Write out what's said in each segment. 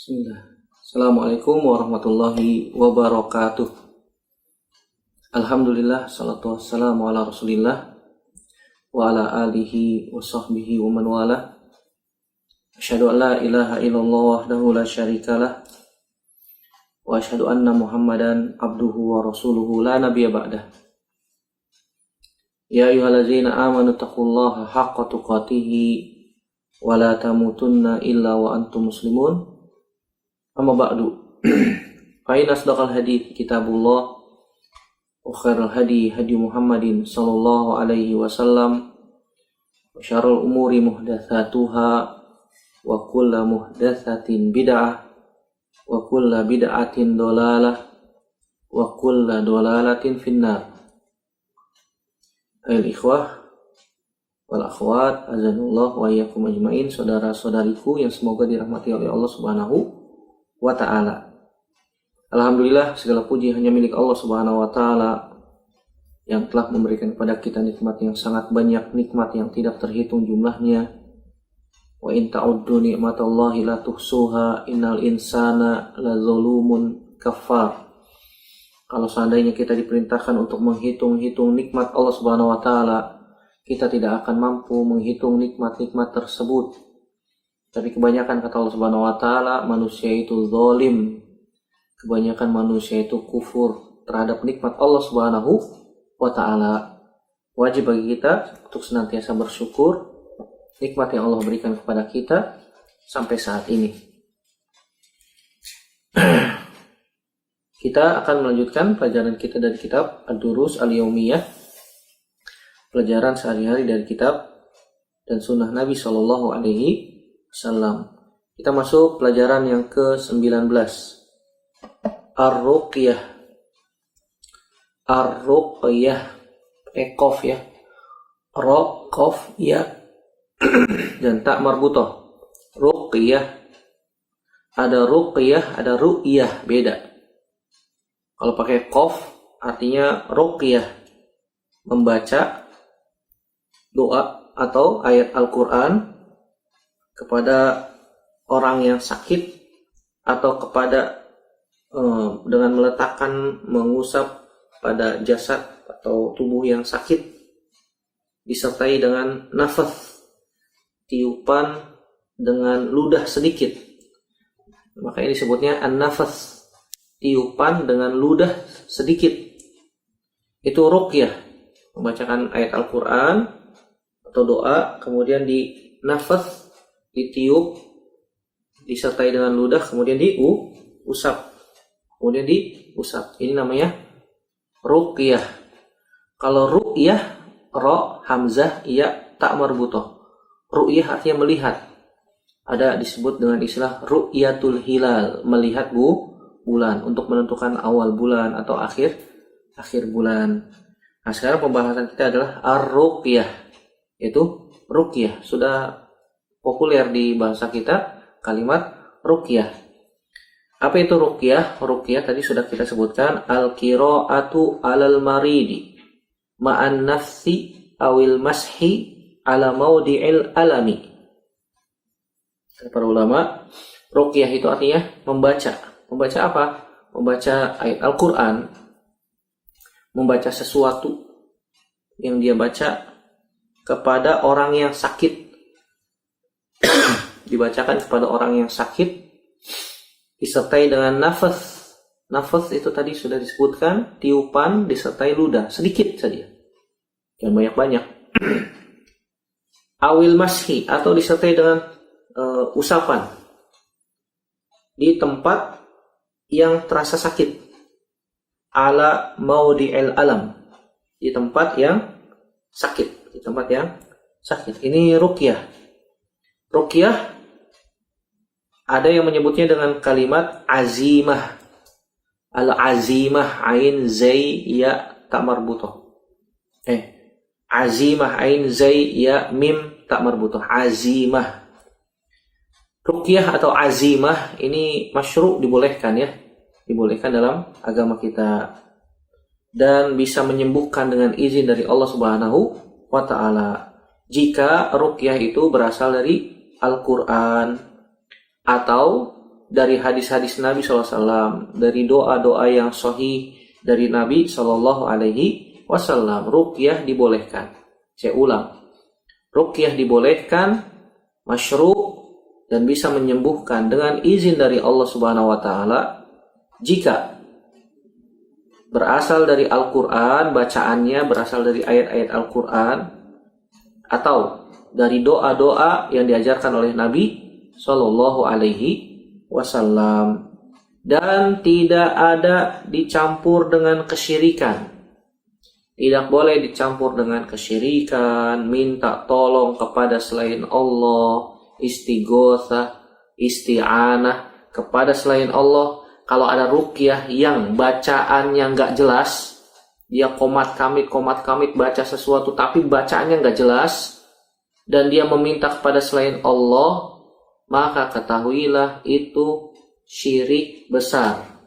Bismillah. Assalamualaikum warahmatullahi wabarakatuh. Alhamdulillah, salatu wassalamu ala rasulillah wa ala alihi wa sahbihi wa man wala. Asyhadu an la ilaha illallah wahdahu la syarikalah wa asyhadu anna Muhammadan abduhu wa rasuluhu la nabiyya ba'dah. Ya ayyuhallazina amanu taqullaha haqqa tuqatihi wa la tamutunna illa wa antum muslimun. Amma ba'du. Fa inna asdaqal hadits kitabullah wa khairal hadi Muhammadin sallallahu alaihi wasallam wa syarrul umuri muhdatsatuha wa kullu muhdatsatin bid'ah wa kullu bid'atin dhalalah wa kullu dhalalatin finnar. Ayol ikhwah wal akhwat azanullah wa iyyakum ajmain, saudara-saudariku yang semoga dirahmati oleh Allah Subhanahu wa ta'ala. Alhamdulillah, segala puji hanya milik Allah Subhanahu wa ta'ala yang telah memberikan kepada kita nikmat yang sangat banyak, nikmat yang tidak terhitung jumlahnya. Wa in ta'uddu ni'matallahi la tuhsuha innal insana lazalumun kafar. Kalau seandainya kita diperintahkan untuk menghitung-hitung nikmat Allah Subhanahu wa ta'ala, kita tidak akan mampu menghitung nikmat-nikmat tersebut. Tapi kebanyakan, kata Allah Subhanahu wa ta'ala, manusia itu zalim. Kebanyakan manusia itu kufur terhadap nikmat Allah Subhanahu wa ta'ala. Wajib bagi kita untuk senantiasa bersyukur nikmat yang Allah berikan kepada kita sampai saat ini. Kita akan melanjutkan pelajaran kita dari kitab Ad-Durus Al-Yaumiyah, pelajaran sehari-hari dari kitab dan sunnah Nabi Sallallahu Alaihi Wasallam. Kita masuk pelajaran yang ke-19, Ar-Ruqyah. Ar-Ruqyah, Ekof ya, Rokof ya, dan tak marbutoh. Ruqyah, ada Ruqyah, ada Ru'yah, beda. Kalau pakai Kof artinya Ruqyah, membaca doa atau ayat Al-Quran kepada orang yang sakit, atau kepada dengan meletakkan, mengusap pada jasad atau tubuh yang sakit, disertai dengan nafas, tiupan dengan ludah sedikit, makanya disebutnya an-nafas, tiupan dengan ludah sedikit. Itu ruqyah, membacakan ayat Al-Quran atau doa, kemudian di nafas, ditiup, disertai dengan ludah, kemudian diusap. Ini namanya ruqyah. Kalau ru'yah, ro, hamzah, iya, tak marbutoh. Ru'yah artinya melihat. Ada disebut dengan istilah ru'yatul hilal, melihat bulan untuk menentukan awal bulan atau akhir bulan. Nah, sekarang pembahasan kita adalah ar-ruqyah, yaitu ruqyah. Sudah populer di bahasa kita kalimat ruqyah. Apa itu ruqyah? Ruqyah tadi sudah kita sebutkan, al-qira'atu 'alal maridi ma'an nafsi awil mashi ala maudi'il alami. Kata para ulama, ruqyah itu artinya membaca. Membaca apa? Membaca ayat Al-Quran, membaca sesuatu yang dia baca kepada orang yang sakit. Dibacakan kepada orang yang sakit, disertai dengan nafas. Nafas itu tadi sudah disebutkan, tiupan disertai ludah, sedikit saja, jangan banyak-banyak. Awil mashi, atau disertai dengan usapan di tempat yang terasa sakit. Ala maudi'il alam, di tempat yang sakit, Ini ruqyah. Ruqyah ada yang menyebutnya dengan kalimat azimah. Al-azimah, ain zai ya tak marbutoh. Azimah, ain zai ya mim tak marbutoh. Azimah. Ruqyah atau azimah ini masyru', dibolehkan ya. Dibolehkan dalam agama kita. Dan bisa menyembuhkan dengan izin dari Allah Subhanahu wa ta'ala. Jika ruqyah itu berasal dari Al-Quran atau dari hadis-hadis Nabi SAW, dari doa-doa yang sahih dari Nabi SAW, ruqyah dibolehkan. Saya ulang, ruqyah dibolehkan, masyru' dan bisa menyembuhkan dengan izin dari Allah Subhanahu wa taala jika berasal dari Al-Qur'an, bacaannya berasal dari ayat-ayat Al-Qur'an atau dari doa-doa yang diajarkan oleh Nabi Shallallahu alaihi wasallam, dan tidak ada dicampur dengan kesyirikan. Tidak boleh dicampur dengan kesyirikan, minta tolong kepada selain Allah, istighosah, isti'anah kepada selain Allah. Kalau ada ruqyah yang bacaannya nggak jelas, dia komat kamit baca sesuatu tapi bacaannya nggak jelas, dan dia meminta kepada selain Allah, maka ketahuilah itu syirik besar.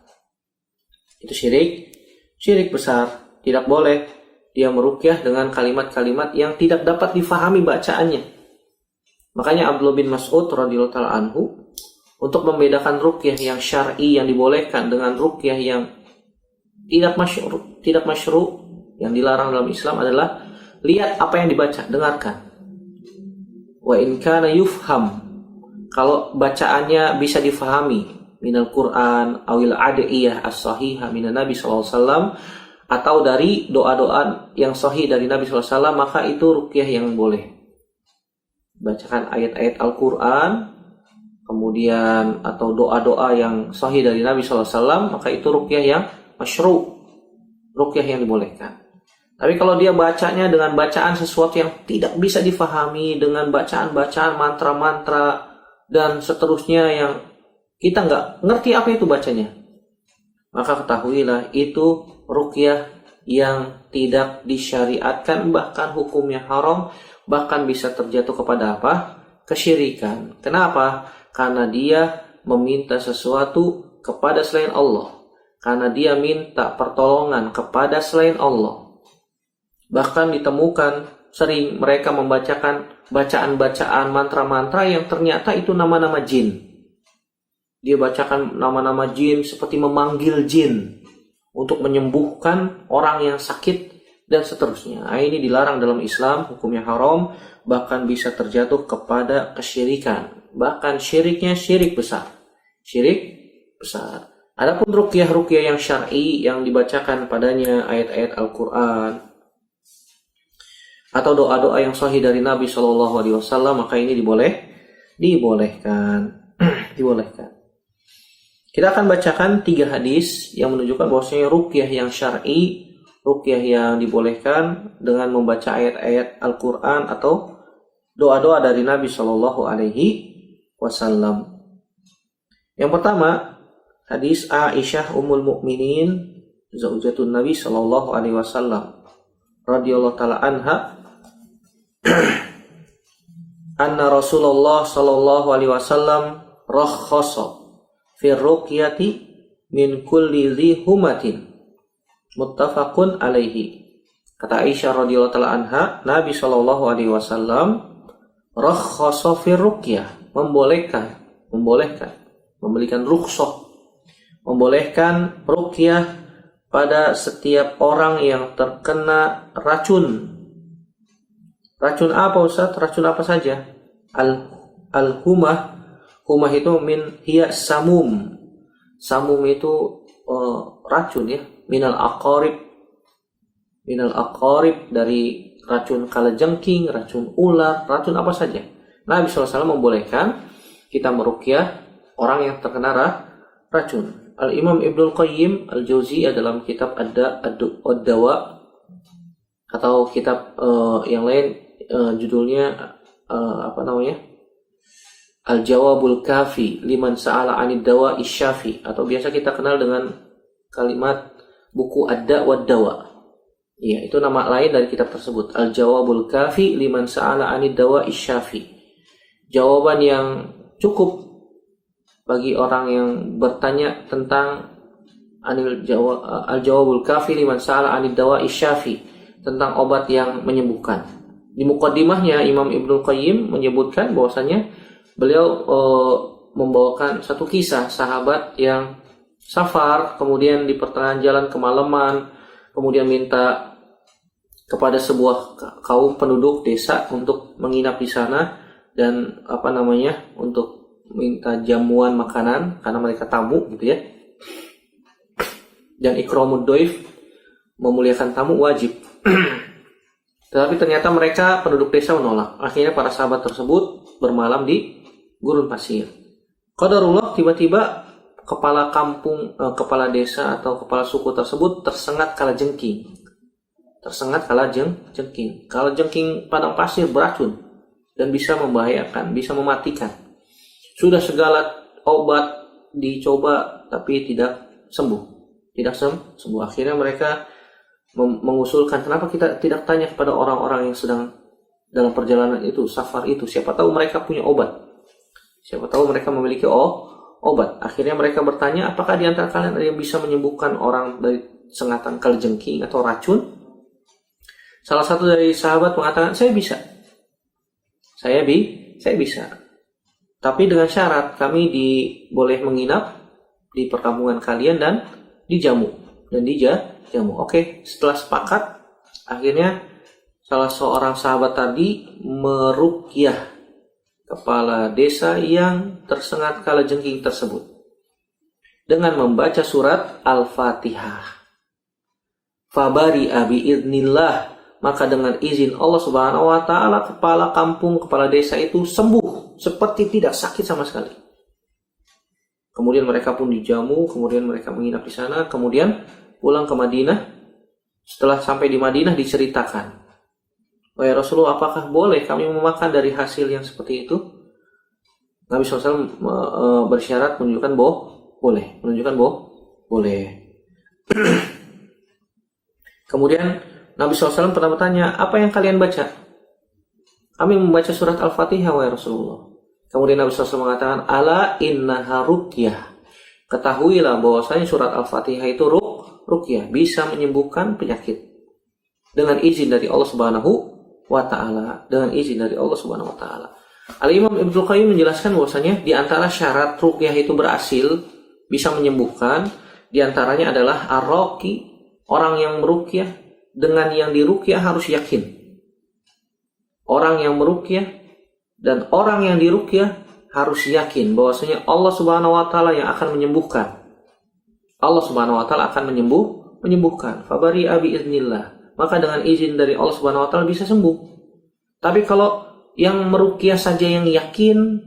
Itu syirik besar. Tidak boleh dia meruqyah dengan kalimat-kalimat yang tidak dapat difahami bacaannya. Makanya Abdullah bin Mas'ud radhiyallahu ta'ala anhu, untuk membedakan ruqyah yang syar'i yang dibolehkan dengan ruqyah yang tidak masyru', yang dilarang dalam Islam adalah lihat apa yang dibaca, dengarkan. Wa in kana yufham, kalau bacaannya bisa difahami, minal Qur'an awil adiyah as-sahihah minan Nabi sallallahu alaihi wasallam, atau dari doa-doa yang sahih dari Nabi sallallahu alaihi wasallam, maka itu ruqyah yang boleh. Bacakan ayat-ayat Al-Qur'an, kemudian atau doa-doa yang sahih dari Nabi sallallahu alaihi wasallam, maka itu ruqyah yang masyru', ruqyah yang dibolehkan. Tapi kalau dia bacanya dengan bacaan sesuatu yang tidak bisa difahami, dengan bacaan-bacaan mantra-mantra dan seterusnya yang kita nggak ngerti apa itu bacanya, maka ketahuilah itu ruqyah yang tidak disyariatkan, bahkan hukumnya haram, bahkan bisa terjatuh kepada apa? Kesyirikan. Kenapa? Karena dia meminta sesuatu kepada selain Allah, karena dia minta pertolongan kepada selain Allah. Bahkan ditemukan sering mereka membacakan bacaan-bacaan mantra-mantra yang ternyata itu nama-nama jin. Dia bacakan nama-nama jin seperti memanggil jin untuk menyembuhkan orang yang sakit dan seterusnya. Nah, ini dilarang dalam Islam, hukumnya haram, bahkan bisa terjatuh kepada kesyirikan. Bahkan syiriknya syirik besar. Adapun ruqyah yang syar'i yang dibacakan padanya ayat-ayat Al-Qur'an atau doa-doa yang sahih dari Nabi Shallallahu alaihi wasallam, maka ini dibolehkan. Kita akan bacakan 3 hadis yang menunjukkan bahwasanya ruqyah yang syar'i, ruqyah yang dibolehkan dengan membaca ayat-ayat Al-Qur'an atau doa-doa dari Nabi Shallallahu alaihi wasallam. Yang pertama, hadis Aisyah Ummul Mukminin zaujatun Nabi Shallallahu alaihi wasallam radhiyallahu taala anha, anna Rasulullah Shallallahu alaihi wasallam rakhasa fi ruqyati min kulli dhi humatin, muttafaqun alaihi. Kata Aisyah radhiyallahu taala anha, Nabi Shallallahu alaihi wasallam rakhasa fi ruqyah, memberikan rukhsah, membolehkan ruqyah pada setiap orang yang terkena racun. Racun apa Ustaz? Racun apa saja? Al-humah. Humah itu min hiya samum. Samum itu racun ya. Minal aqarib dari racun kalajengking, racun ular, racun apa saja. Nabi SAW membolehkan kita meruqyah orang yang terkena racun. Al-Imam Ibnul Qayyim Al-Jauziyah dalam kitab Ad-Dawa atau kitab yang lain, judulnya Al-Jawabul Kafi liman sa'ala 'anid dawa isyafi, atau biasa kita kenal dengan kalimat buku Ad-Da wad Dawa. Iya, itu nama lain dari kitab tersebut. Al-Jawabul Kafi liman sa'ala 'anid dawa isyafi. Jawaban yang cukup bagi orang yang bertanya tentang Al-Jawabul Kafi liman sa'ala 'anid dawa isyafi, tentang obat yang menyembuhkan. Di muqaddimahnya Imam Ibnul Qayyim menyebutkan bahwasanya beliau membawakan satu kisah sahabat yang safar, kemudian di pertengahan jalan kemalaman, kemudian minta kepada sebuah kaum penduduk desa untuk menginap di sana dan untuk minta jamuan makanan karena mereka tamu gitu ya. Dan ikramud dhaif, memuliakan tamu wajib. Tetapi ternyata mereka penduduk desa menolak. Akhirnya para sahabat tersebut bermalam di gurun pasir. Qadarullah, tiba-tiba kepala kampung, kepala desa atau kepala suku tersebut tersengat kalajengking. Kalajengking padang pasir beracun dan bisa membahayakan, bisa mematikan. Sudah segala obat dicoba tapi tidak sembuh. Akhirnya mereka mengusulkan, kenapa kita tidak tanya kepada orang-orang yang sedang dalam perjalanan itu, safar itu, siapa tahu mereka punya obat, siapa tahu mereka memiliki obat. Akhirnya mereka bertanya, apakah di antara kalian ada yang bisa menyembuhkan orang dari sengatan kalajengking atau racun? Salah satu dari sahabat mengatakan, saya bisa, tapi dengan syarat kami boleh menginap di perkampungan kalian dan dijamu. Oke, setelah sepakat, akhirnya salah seorang sahabat tadi meruqyah kepala desa yang tersengat kalajengking tersebut dengan membaca surat Al-Fatihah. Fabari'a bi'idznillah, maka dengan izin Allah Subhanahu wa taala kepala kampung, kepala desa itu sembuh seperti tidak sakit sama sekali. Kemudian mereka pun dijamu, kemudian mereka menginap di sana, kemudian pulang ke Madinah. Setelah sampai di Madinah diceritakan, wahai Rasulullah, apakah boleh kami memakan dari hasil yang seperti itu? Nabi SAW bersyarat menunjukkan boleh. Kemudian Nabi SAW pernah bertanya, apa yang kalian baca? Kami membaca surat Al-Fatihah, wahai Rasulullah. Kemudian Nabi SAW mengatakan, ala innaha ruqyah. Ketahuilah bahwasanya surat Al-Fatihah itu ruqyah, bisa menyembuhkan penyakit dengan izin dari Allah Subhanahu wa taala. Al-Imam Ibnu Qayyim menjelaskan bahwasanya di antara syarat ruqyah itu berhasil bisa menyembuhkan, di antaranya adalah ar-raqi, orang yang meruqyah dengan yang diruqyah harus yakin. Orang yang meruqyah dan orang yang diruqyah harus yakin bahwasanya Allah Subhanahu wa taala yang akan menyembuhkan. Allah Subhanahu wa taala akan menyembuhkan. Fabari'a bi'iznillah. Maka dengan izin dari Allah Subhanahu wa taala bisa sembuh. Tapi kalau yang meruqyah saja yang yakin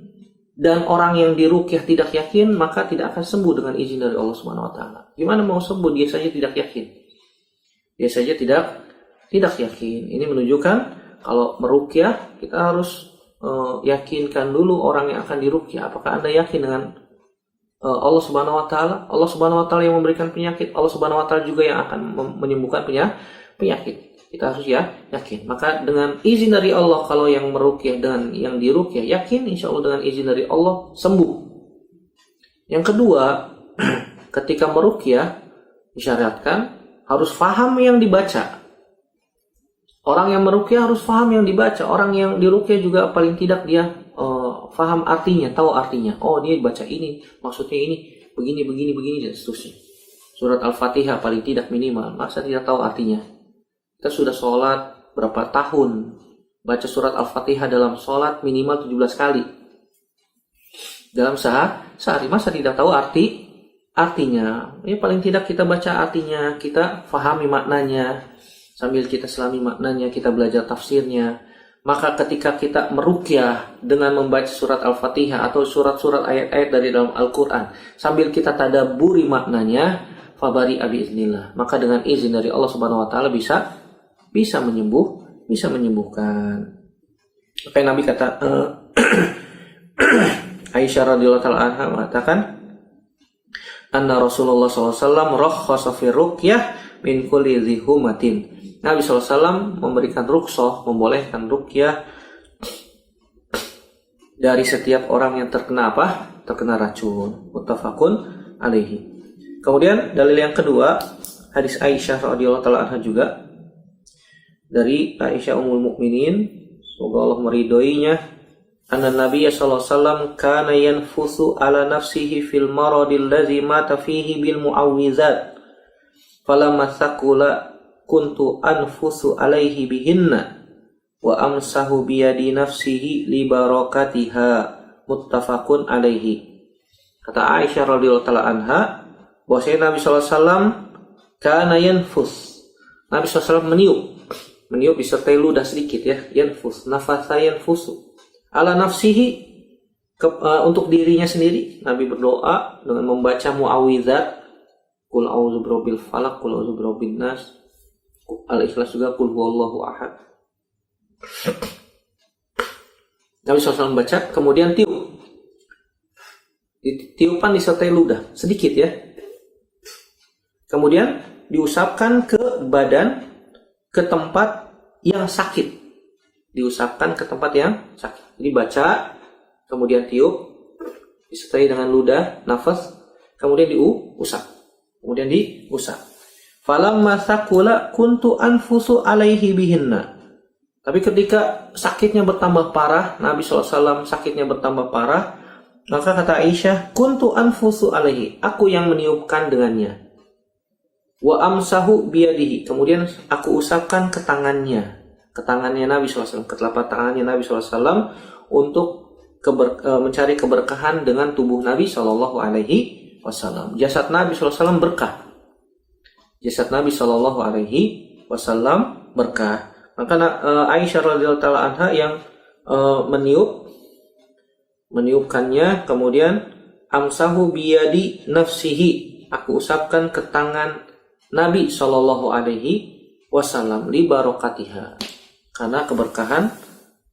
dan orang yang diruqyah tidak yakin, maka tidak akan sembuh dengan izin dari Allah Subhanahu wa taala. Gimana mau sembuh dia saja tidak yakin? Dia saja tidak yakin. Ini menunjukkan kalau meruqyah kita harus yakinkan dulu orang yang akan diruqyah. Apakah Anda yakin dengan Allah Subhanahu wa taala? Allah Subhanahu wa taala yang memberikan penyakit, Allah Subhanahu wa taala juga yang akan menyembuhkan penyakit. Kita harus yakin. Maka dengan izin dari Allah, kalau yang meruqyah dengan yang diruqyah yakin, insya Allah dengan izin dari Allah sembuh. Yang kedua, ketika meruqyah disyariatkan harus faham yang dibaca. Orang yang meruqyah harus faham yang dibaca. Orang yang diruqyah juga paling tidak dia faham artinya, tahu artinya. Oh, dia baca ini, maksudnya ini, begini, dan seterusnya. Surat Al-Fatihah paling tidak minimal. Masa tidak tahu artinya? Kita sudah sholat berapa tahun, baca surat Al-Fatihah dalam sholat minimal 17 kali. Dalam sehari, masa tidak tahu artinya? Ya paling tidak kita baca artinya, kita fahami maknanya. Sambil kita selami maknanya, kita belajar tafsirnya. Maka ketika kita meruqyah dengan membaca surat Al-Fatihah atau surat-surat ayat-ayat dari dalam Al-Quran, sambil kita tadabburi maknanya, fabari'a bi'iznillah, maka dengan izin dari Allah Subhanahu wa taala bisa menyembuhkan. Maka Nabi kata Aisyah radhiyallahu taala anha mengatakan, anna Rasulullah SAW rakhasa fi ruqyah min kulli dhi humatin. Nabi SAW memberikan rukhsah, membolehkan ruqyah dari setiap orang yang terkena racun. Muttafaqun alaihi. Kemudian dalil yang kedua, hadis Aisyah radhiyallahu taala anha juga, dari Aisyah Ummul Mukminin, semoga Allah meridhoinya, anna Nabiy sallallahu alaihi wasallam kana yanfusu ala nafsihi fil maradil ladzi mata fihi bil muawwizat falamma thaqula kuntu anfusu alaihi bihinna wa amsahu biyadi nafsihi li barakatiha muttafaqun alaihi. Kata Aisyah radhiyallahu taala anha, bahwasanya Nabi sallallahu alaihi wasallam kana yanfus. Nabi sallallahu alaihi wasallam meniup disertai ludah sedikit ya, yanfus, nafasa yanfusu. Ala nafsihi untuk dirinya sendiri. Nabi berdoa dengan membaca muawwizat, qul a'udzu birabbil falaq, qul a'udzu birabbin nas, Al-Ikhlas juga, qul huwallahu ahad. Nabi SAW baca, kemudian tiup. Tiupan disertai ludah sedikit ya. Kemudian diusapkan ke badan, ke tempat yang sakit. Diusapkan ke tempat yang sakit. Jadi baca, kemudian tiup, disertai dengan ludah, nafas, kemudian diusap. Kemudian diusap. Falamma thaqula kuntu anfusu alaihi bihinna. Tapi ketika sakitnya bertambah parah, Nabi SAW sakitnya bertambah parah, maka kata Aisyah, kuntu anfusu alaihi, aku yang meniupkan dengannya. Wa amsahu biyadihi, kemudian aku usapkan ke tangannya Nabi SAW, ke telapak tangannya Nabi SAW untuk mencari keberkahan dengan tubuh Nabi SAW. Jasad Nabi SAW berkah. Jasad Nabi SAW berkah. Maka Aisyah radhiyallahu taala anha yang meniupkannya, kemudian amsahu biyadi nafsihi, aku usapkan ke tangan Nabi sallallahu alaihi wasallam li barakatiha, karena keberkahan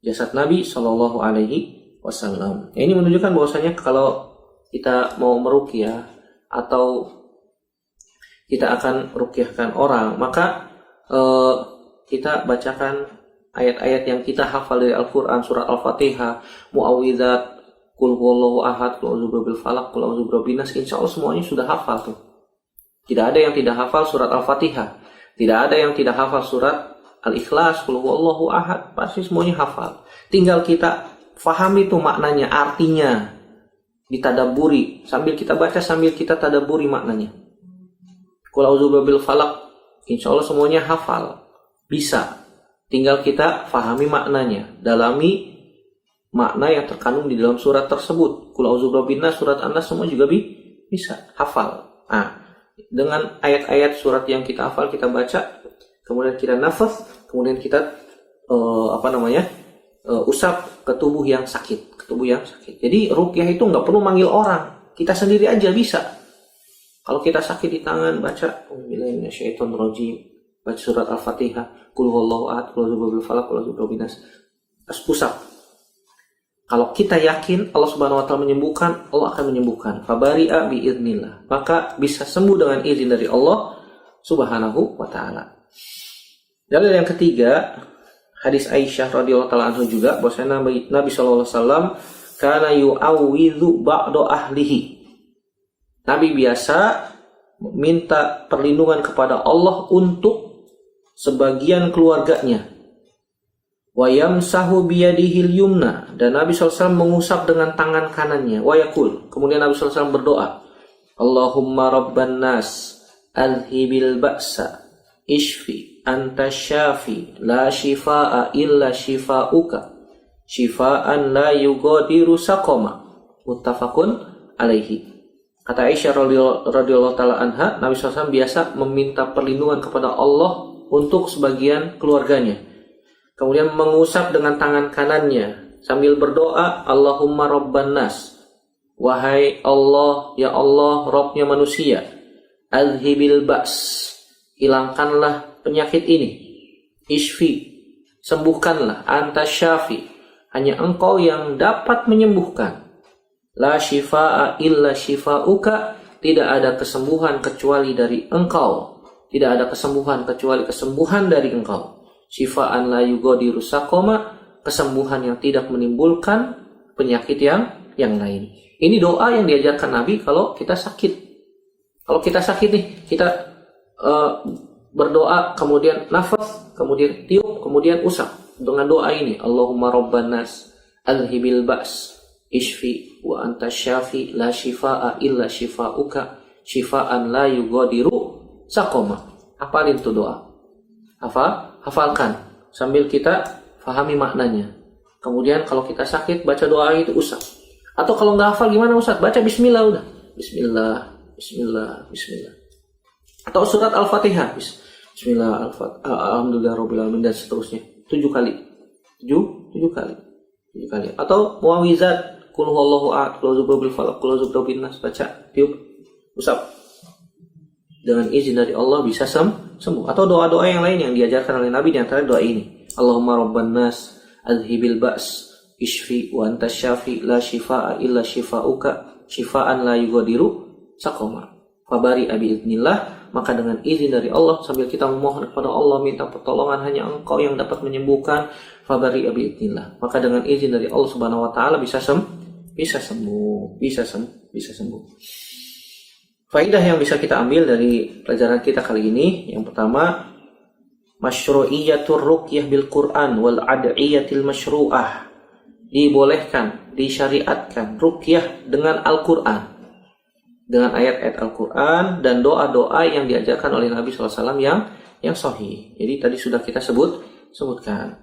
jasad Nabi sallallahu alaihi wasallam. Ini menunjukkan bahwasanya kalau kita mau meruqyah atau kita akan ruqyahkan orang, maka kita bacakan ayat-ayat yang kita hafal dari Al-Quran, surat Al-Fatihah, muawwizat, qul huwallahu ahad, qul a'udzu birabbil falaq, qul a'udzu birabbin nas, insyaallah semuanya sudah hafal tuh. Tidak ada yang tidak hafal surat Al-Fatihah, tidak ada yang tidak hafal surat Al-Ikhlas, qul huwallahu ahad, pasti semuanya hafal. Tinggal kita fahami tuh maknanya, artinya, ditadaburi, sambil kita baca, sambil kita tadaburi maknanya. Qul a'udzu birabbil falaq, insyaallah semuanya hafal. Bisa, tinggal kita fahami maknanya, dalami makna yang terkandung di dalam surat tersebut. Qul a'udzu birabbin nas, surat An-Nas, semua juga bisa hafal. Nah, dengan ayat-ayat surat yang kita hafal, kita baca, kemudian kita nafas, kemudian kita usap ke tubuh yang sakit, Jadi ruqyah itu nggak perlu manggil orang, kita sendiri aja bisa. Kalau kita sakit di tangan, baca Bismillahirrahmanirrahim, baca surat Al-Fatihah, qul huwallahu ahad, qul a'udzu birabbil falaq, qul a'udzu birabbin nas. Usap. Kalau kita yakin Allah Subhanahu wa taala menyembuhkan, Allah akan menyembuhkan. Fabari'a biiznillah. Maka bisa sembuh dengan izin dari Allah Subhanahu wa taala. Dan yang ketiga, hadis Aisyah radhiyallahu taala anha juga, bahwasanya Nabi sallallahu alaihi wasallam kana yu'awwidhu ba'da ahlihi. Nabi biasa minta perlindungan kepada Allah untuk sebagian keluarganya. Wa yamsahu biyadihil yumna, dan Nabi SAW mengusap dengan tangan kanannya. Wa yaqul, kemudian Nabi SAW berdoa, Allahumma rabban nas alhibil ba'sa ishfi anta syafi la shifaa illa shifauka shifaan la yugadiru saqama. Muttafaqun alaihi. Kata Aisyah radhiyallahu taala anha, Nabi SAW biasa meminta perlindungan kepada Allah untuk sebagian keluarganya. Kemudian mengusap dengan tangan kanannya sambil berdoa, Allahumma rabban nas, wahai Allah, ya Allah, Rabbnya manusia, azhibil ba's, hilangkanlah penyakit ini, ishfi, sembuhkanlah, anta syafi, hanya engkau yang dapat menyembuhkan, la shifaa illa shifauka, tidak ada kesembuhan kecuali dari engkau, tidak ada kesembuhan kecuali kesembuhan dari engkau. Shifaan la yugadiru saqama, kesembuhan yang tidak menimbulkan penyakit yang lain. Ini doa yang diajarkan Nabi kalau kita sakit. Kalau kita sakit nih, kita berdoa, kemudian nafas, kemudian tiup, kemudian usap dengan doa ini, Allahumma rabban nas Alhibil ba's ishfi wa anta syafi la shifaa illa shifauka shifaan la yughadiru saqama. Hafalin tuh doa. Hafalkan sambil kita fahami maknanya. Kemudian kalau kita sakit baca doa itu usap. Atau kalau nggak hafal gimana Ustaz? Baca bismillah udah. Bismillah, bismillah, bismillah. Atau surat Al-Fatihah. Bismillah, alhamdulillah rabbil alamin dan seterusnya. 7 kali. 7 kali. 7 kali. Atau muawizat, qul huwallahu ahad, qul a'udzu birabbil falaq, qul a'udzu birabbin nas, baca, tiup, usap. Dengan izin dari Allah bisa sembuh. Atau doa-doa yang lain yang diajarkan oleh Nabi, di antara doa ini. Allahumma rabban nas, adhibil ba's, ishfi wa anta syafi la shifaa illa shifauka shifaan la yughadiru saqama. Fabari abi idznillah, maka dengan izin dari Allah sambil kita memohon kepada Allah minta pertolongan hanya Engkau yang dapat menyembuhkan. Fabari abi idznillah, maka dengan izin dari Allah Subhanahu wa taala bisa sembuh. Faidah yang bisa kita ambil dari pelajaran kita kali ini, yang pertama, masyru'iyatur ruqyah bil Qur'an wal ad'iyatil masyru'ah. Dibolehkan, disyariatkan ruqyah dengan Al-Qur'an, dengan ayat-ayat Al-Qur'an dan doa-doa yang diajarkan oleh Nabi SAW yang sahih. Jadi tadi sudah kita sebutkan.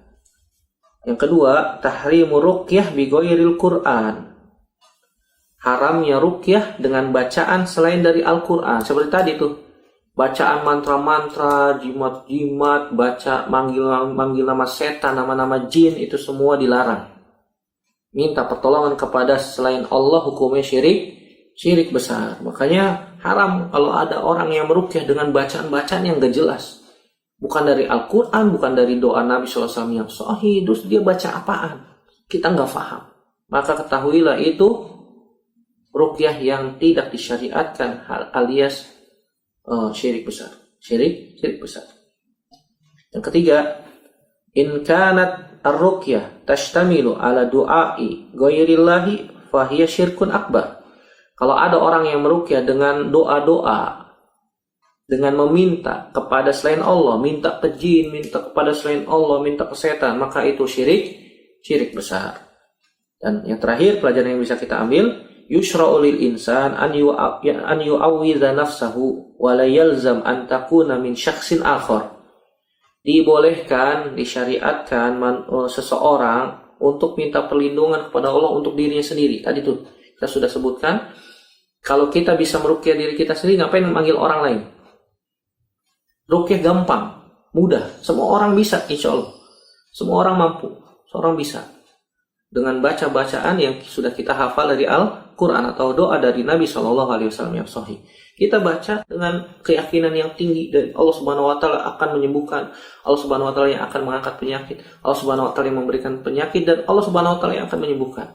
Yang kedua, tahrimu ruqyah bi ghairil Qur'an. Haramnya ruqyah dengan bacaan selain dari Al-Qur'an. Seperti tadi tuh, bacaan mantra-mantra, jimat-jimat, baca manggil nama setan, nama-nama jin, itu semua dilarang. Minta pertolongan kepada selain Allah hukumnya syirik besar. Makanya haram kalau ada orang yang meruqyah dengan bacaan-bacaan yang gak jelas. Bukan dari Al-Quran, bukan dari doa Nabi SAW yang sahih. Terus dia baca apaan? Kita gak paham. Maka ketahuilah itu ruqyah yang tidak disyariatkan, alias syirik besar. Syirik besar. Yang ketiga, in kanat ar-ruqyah tashtamilu ala du'ai ghairillahi fahiya syirkun akbar. Kalau ada orang yang meruqyah dengan doa-doa, dengan meminta kepada selain Allah, minta ke jin, minta kepada selain Allah, minta ke setan, maka itu syirik besar. Dan yang terakhir, pelajaran yang bisa kita ambil, yushra'u lil insan an yu'awwidha nafsahu wa la yalzam an takuna min syakhsin akhar. Dibolehkan, disyariatkan seseorang untuk minta perlindungan kepada Allah untuk dirinya sendiri. Tadi tuh kita sudah sebutkan, kalau kita bisa meruqyah diri kita sendiri, ngapain memanggil orang lain? Ruqyah gampang, mudah, semua orang bisa, insya Allah. Semua orang mampu, seorang bisa. Dengan baca-bacaan yang sudah kita hafal dari Al-Quran atau doa dari Nabi SAW yang sahih. Kita baca dengan keyakinan yang tinggi dari Allah Subhanahu Wa Taala akan menyembuhkan, Allah Subhanahu Wa Taala yang akan mengangkat penyakit, Allah Subhanahu Wa Taala yang memberikan penyakit, dan Allah Subhanahu Wa Taala yang akan menyembuhkan.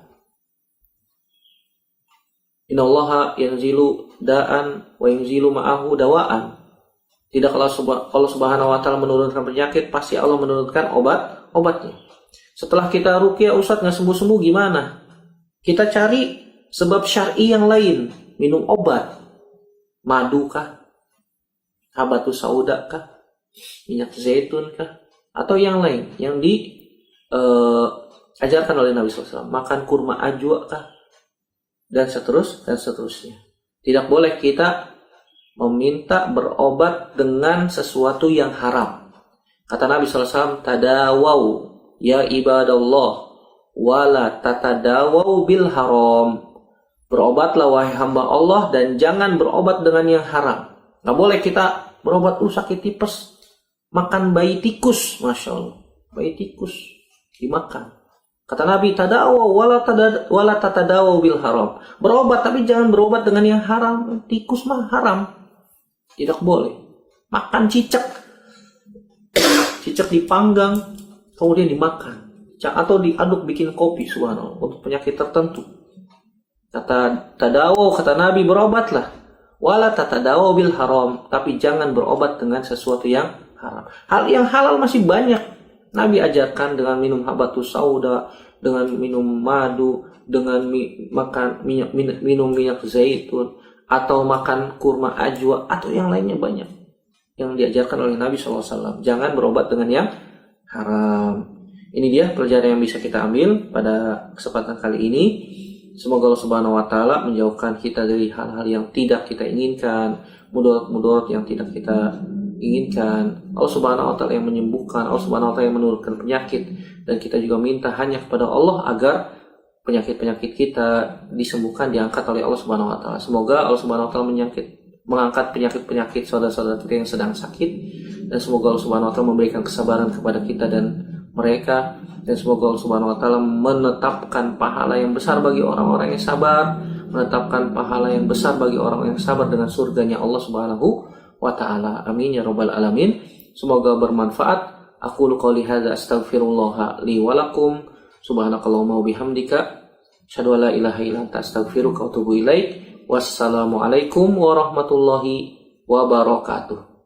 Innallaha yanzilu da'an wa yanzilu ma'ahu dawa'an. Tidak kalau Allah Subhanahu Wa Taala menurunkan penyakit, pasti Allah menurunkan obatnya. Setelah kita ruqyah, Ustaz nggak sembuh-sembuh gimana? Kita cari sebab syar'i yang lain. Minum obat, madu kah? Habatus sauda kah? Minyak zaitun kah? Atau yang lain yang diajarkan oleh Nabi SAW. Makan kurma ajwa kah? Dan seterusnya. Tidak boleh kita meminta berobat dengan sesuatu yang haram. Kata Nabi SAW, tadawau ya ibadallah wala tatadawau bil haram. Berobatlah wahai hamba Allah dan jangan berobat dengan yang haram. Gak boleh kita berobat sakit tipes, makan bayi tikus, masya Allah, bayi tikus dimakan. Kata Nabi, tadawau wala tatadawau bil haram. Berobat tapi jangan berobat dengan yang haram. Tikus mah haram, tidak boleh. Makan cicak dipanggang kemudian dimakan, atau diaduk bikin kopi, subhanallah, untuk penyakit tertentu. Kata Nabi, berobatlah wala tatadawau bil haram, tapi jangan berobat dengan sesuatu yang haram. Hal yang halal masih banyak. Nabi ajarkan dengan minum habatus sauda, dengan minum madu, dengan minum minyak zaitun, atau makan kurma ajwa, atau yang lainnya banyak yang diajarkan oleh Nabi SAW. Jangan berobat dengan yang haram. Ini dia pelajaran yang bisa kita ambil pada kesempatan kali ini. Semoga Allah Subhanahu wa taala menjauhkan kita dari hal-hal yang tidak kita inginkan, mudarat-mudarat yang tidak kita inginkan. Allah Subhanahu wa taala yang menyembuhkan, Allah Subhanahu wa taala yang menurunkan penyakit, dan kita juga minta hanya kepada Allah agar penyakit-penyakit kita disembuhkan, diangkat oleh Allah Subhanahu wa taala. Semoga Allah Subhanahu wa taala mengangkat penyakit-penyakit saudara-saudara kita yang sedang sakit, dan semoga Allah Subhanahu wa taala memberikan kesabaran kepada kita dan mereka, dan semoga Allah Subhanahu wa taala menetapkan pahala yang besar bagi orang-orang yang sabar, menetapkan pahala yang besar bagi orang yang sabar dengan surganya Allah Subhanahu wa taala. Amin ya rabbal alamin. Semoga bermanfaat. Aqulu qouli hadza astaghfirullah li wa lakum. Subhanakallahumma wa bihamdika asyhadu an la ilaha illa anta astaghfiruka wa atubu ilaik. Wassalamualaikum warahmatullahi wabarakatuh.